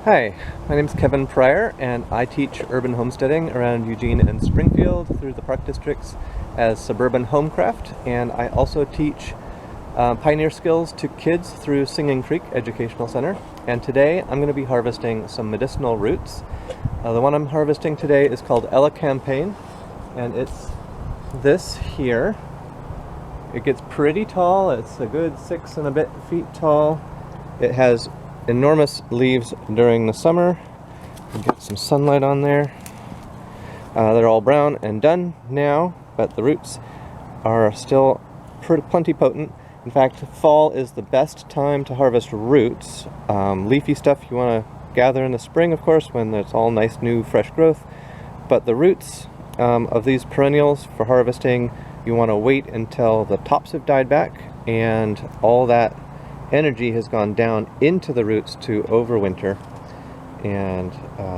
Hi, my name is Kevin Pryor, and I teach urban homesteading around Eugene and Springfield through the park districts as suburban homecraft, and I also teach pioneer skills to kids through Singing Creek Educational Center. And today I'm going to be harvesting some medicinal roots. The one I'm harvesting today is called Elecampagne, and it's this here. It gets pretty tall. It's a good 6 and a bit feet tall. It has enormous leaves during the summer. Get some sunlight on there. They're all brown and done now, but the roots are still plenty potent. In fact, fall is the best time to harvest roots. Leafy stuff you want to gather in the spring, of course, when it's all nice, new, fresh growth. But the roots of these perennials for harvesting, you want to wait until the tops have died back and all that energy has gone down into the roots to overwinter, and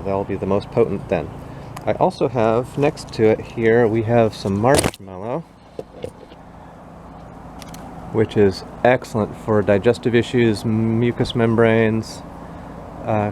they'll be the most potent then. I also have next to it here, we have some marshmallow, which is excellent for digestive issues, mucous membranes,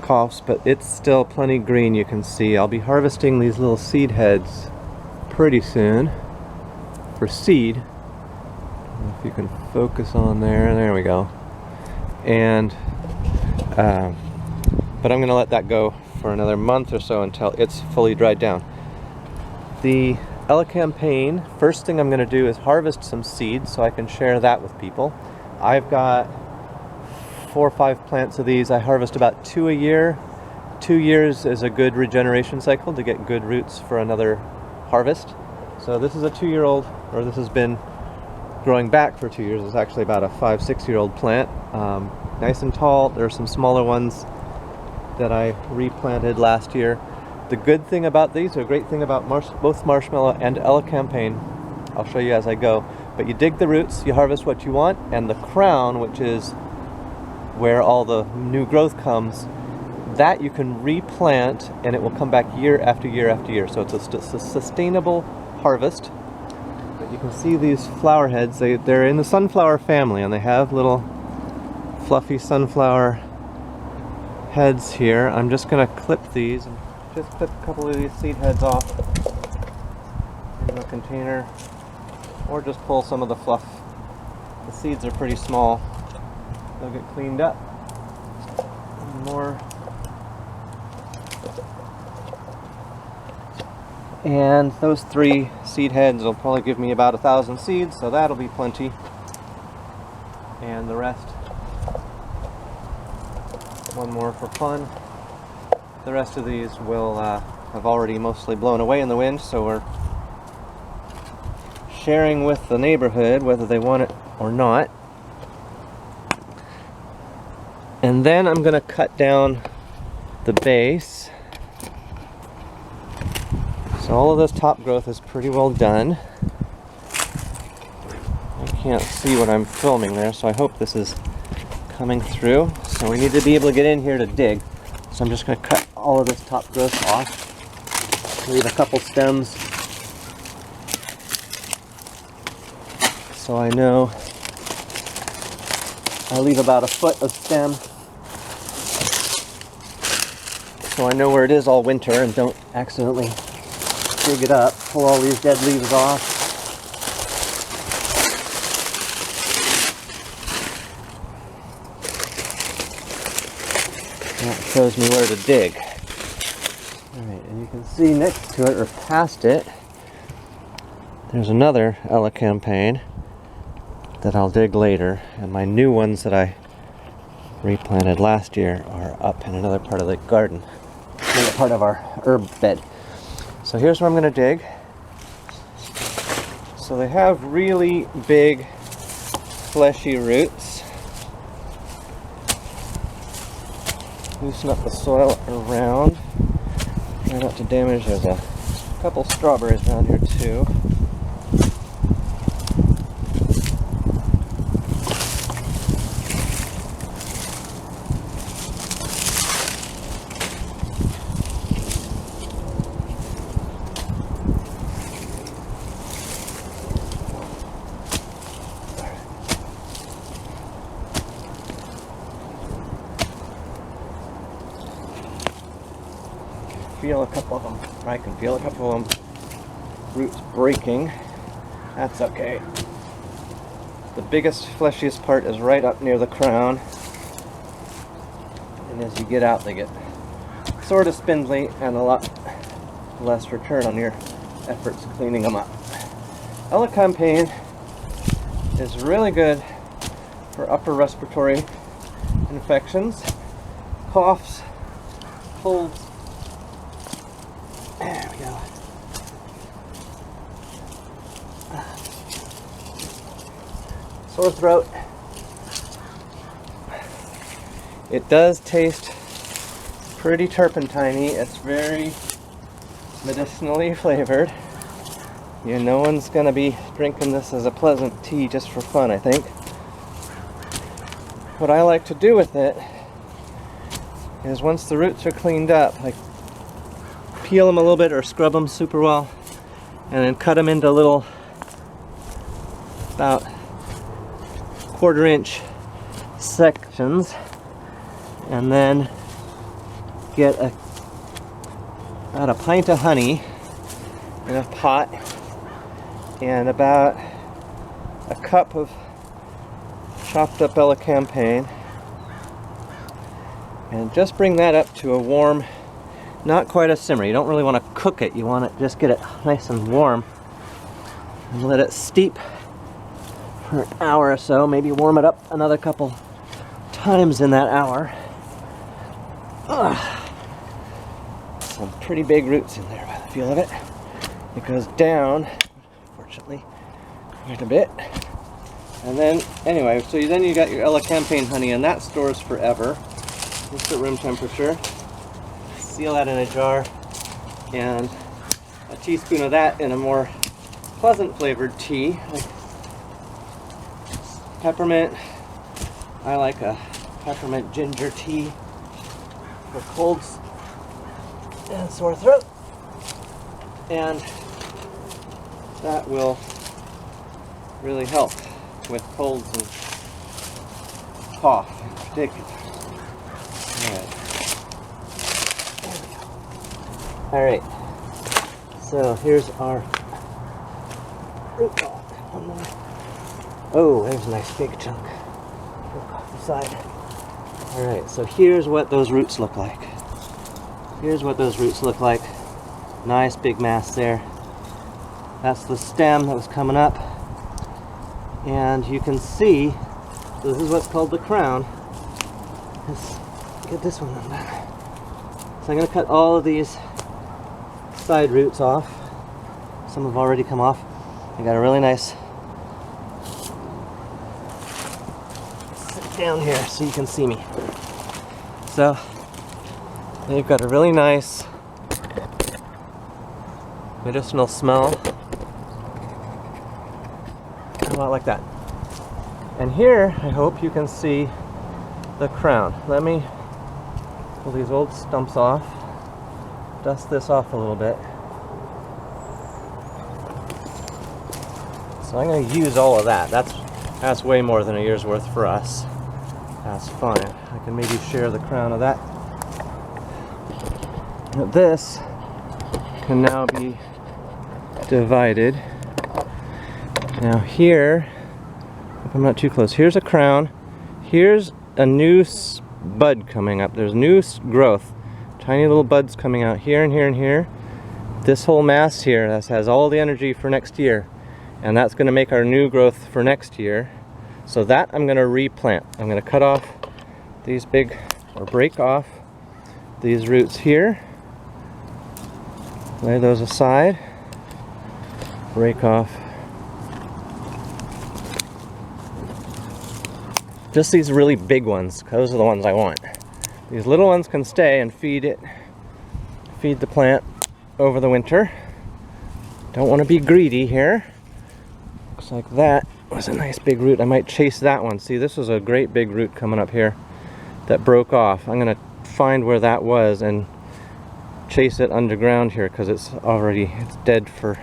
coughs, but it's still plenty green, you can see. I'll be harvesting these little seed heads pretty soon for seed. If you can focus on there we go. And but I'm going to let that go for another month or so until it's fully dried down. The Elecampagne, first thing I'm going to do is harvest some seeds so I can share that with people. I've got 4 or 5 plants of these. I harvest about 2 a year. 2 years is a good regeneration cycle to get good roots for another harvest. So this is a 2-year-old, or this has been growing back for 2 years. It's actually about a 5-6-year-old plant. Nice and tall. There are some smaller ones that I replanted last year. The good thing about these, or great thing about both marshmallow and Elecampagne, I'll show you as I go, but you dig the roots, you harvest what you want, and the crown, which is where all the new growth comes, that you can replant and it will come back year after year after year. So it's a sustainable harvest. But you can see these flower heads, they're in the sunflower family, and they have little fluffy sunflower heads here. I'm just going to clip these and just clip a couple of these seed heads off in the container, or just pull some of the fluff. The seeds are pretty small. They'll get cleaned up. More. And those 3 seed heads will probably give me about 1,000 seeds, so that'll be plenty. And the rest, one more for fun. The rest of these will have already mostly blown away in the wind, so we're sharing with the neighborhood whether they want it or not. And then I'm going to cut down the base. So all of this top growth is pretty well done. I can't see what I'm filming there, so I hope this is coming through. So we need to be able to get in here to dig. So I'm just going to cut all of this top growth off. Leave a couple stems so I know I'll leave about a foot of stem so I know where it is all winter and don't accidentally dig it up. Pull all these dead leaves off. That shows me where to dig. Alright, and you can see next to it, or past it, there's another Elecampagne that I'll dig later, and my new ones that I replanted last year are up in another part of the garden, another part of our herb bed. So here's where I'm going to dig. So they have really big, fleshy roots. Loosen up the soil around. Try not to damage. There's a couple strawberries around here too. feel a couple of them. I can feel a couple of them roots breaking. That's okay. The biggest, fleshiest part is right up near the crown. And as you get out, they get sort of spindly and a lot less return on your efforts cleaning them up. Elecampagne is really good for upper respiratory infections, coughs, colds. There we go. Sore throat. It does taste pretty turpentine-y. It's very medicinally flavored. No one's gonna be drinking this as a pleasant tea just for fun, I think. What I like to do with it is once the roots are cleaned up, like peel them a little bit or scrub them super well, and then cut them into little about 1/4 inch sections, and then get about a pint of honey in a pot and about a cup of chopped up Elecampagne, and just bring that up to a warm, not quite a simmer. You don't really want to cook it. You want to just get it nice and warm and let it steep for an hour or so. Maybe warm it up another couple times in that hour. Some pretty big roots in there by the feel of it. It goes down, fortunately, quite a bit. And then, anyway, so then you got your Elecampagne honey, and that stores forever. Just at room temperature. Seal that in a jar, and a teaspoon of that in a more pleasant flavored tea, like peppermint. I like a peppermint ginger tea for colds and sore throat, and that will really help with colds and cough in particular. Alright, so here's our root ball. One more. Oh, there's a nice big chunk. Look off the side. Alright, so here's what those roots look like. Here's what those roots look like. Nice big mass there. That's the stem that was coming up. And you can see, this is what's called the crown. Let's get this one undone. So I'm going to cut all of these side roots off. Some have already come off. I got a really nice, sit down here so you can see me. So they've got a really nice medicinal smell. A lot like that. And here I hope you can see the crown. Let me pull these old stumps off, dust this off a little bit. So I'm going to use all of that. That's way more than a year's worth for us. That's fine. I can maybe share the crown of that. But this can now be divided. Now here, if I'm not too close, here's a crown. Here's a new bud coming up. There's new growth. Tiny little buds coming out here and here and here. This whole mass here has all the energy for next year. And that's going to make our new growth for next year. So that I'm going to replant. I'm going to cut off these big, or break off these roots here. Lay those aside. Break off just these really big ones. Those are the ones I want. These little ones can stay and feed the plant over the winter. Don't want to be greedy here. Looks like that was a nice big root. I might chase that one. See, this was a great big root coming up here that broke off. I'm gonna find where that was and chase it underground here, because it's dead for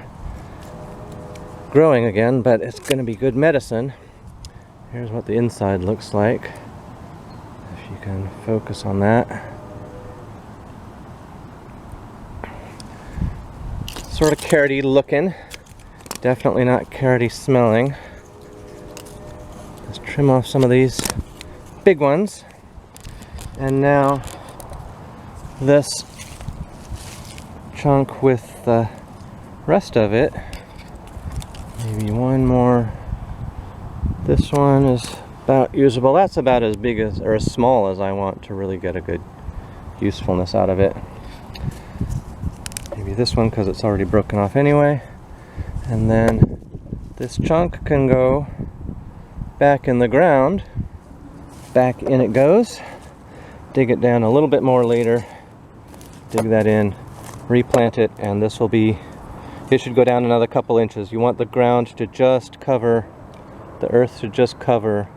growing again, but it's gonna be good medicine. Here's what the inside looks like, if you can focus on that. sort of carroty looking. Definitely not carroty smelling. Let's trim off some of these big ones. And now this chunk with the rest of it. Maybe one more. This one is about usable. That's about as big as, or as small as I want to really get a good usefulness out of it. Maybe this one because it's already broken off anyway. And then this chunk can go back in the ground. Back in it goes. Dig it down a little bit more later. Dig that in, replant it, and this will be, it should go down another couple inches. You want the ground to just cover, the earth to just cover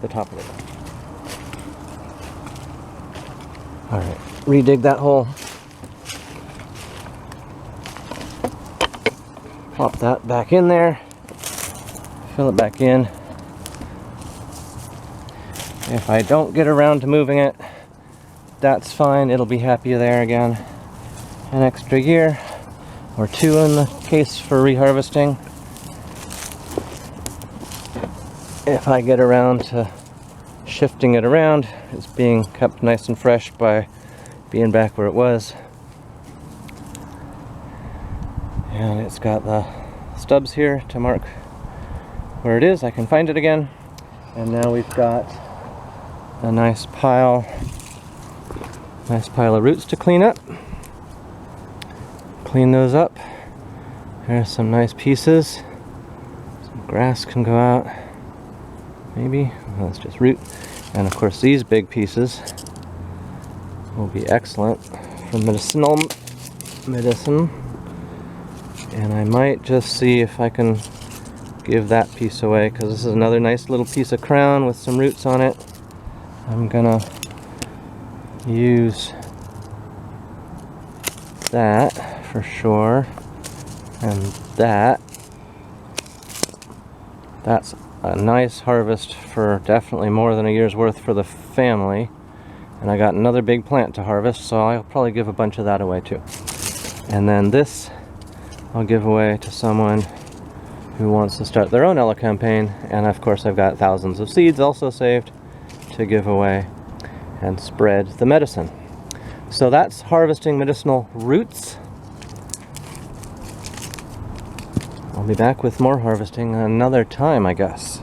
the top of it. Alright, redig that hole. Pop that back in there. Fill it back in. If I don't get around to moving it, that's fine. It'll be happy there again. An extra year or two in the case for reharvesting. If I get around to shifting it around, it's being kept nice and fresh by being back where it was. And it's got the stubs here to mark where it is. I can find it again. And now we've got a nice pile of roots to clean up. Clean those up. There's some nice pieces. Some grass can go out. Maybe. Well, that's just root. And of course these big pieces will be excellent for medicinal medicine. And I might just see if I can give that piece away, because this is another nice little piece of crown with some roots on it. I'm gonna use that for sure, and that's a nice harvest for definitely more than a year's worth for the family. And I got another big plant to harvest, so I'll probably give a bunch of that away too. And then this I'll give away to someone who wants to start their own Elecampagne, and of course I've got thousands of seeds also saved to give away and spread the medicine. So that's harvesting medicinal roots. I'll be back with more harvesting another time, I guess.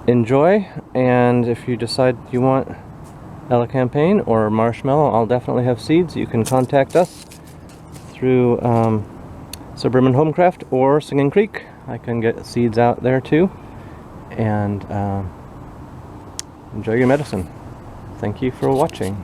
Enjoy, and if you decide you want Elecampagne or marshmallow, I'll definitely have seeds. You can contact us through Suburban Homecraft or Singing Creek. I can get seeds out there too. And enjoy your medicine. Thank you for watching.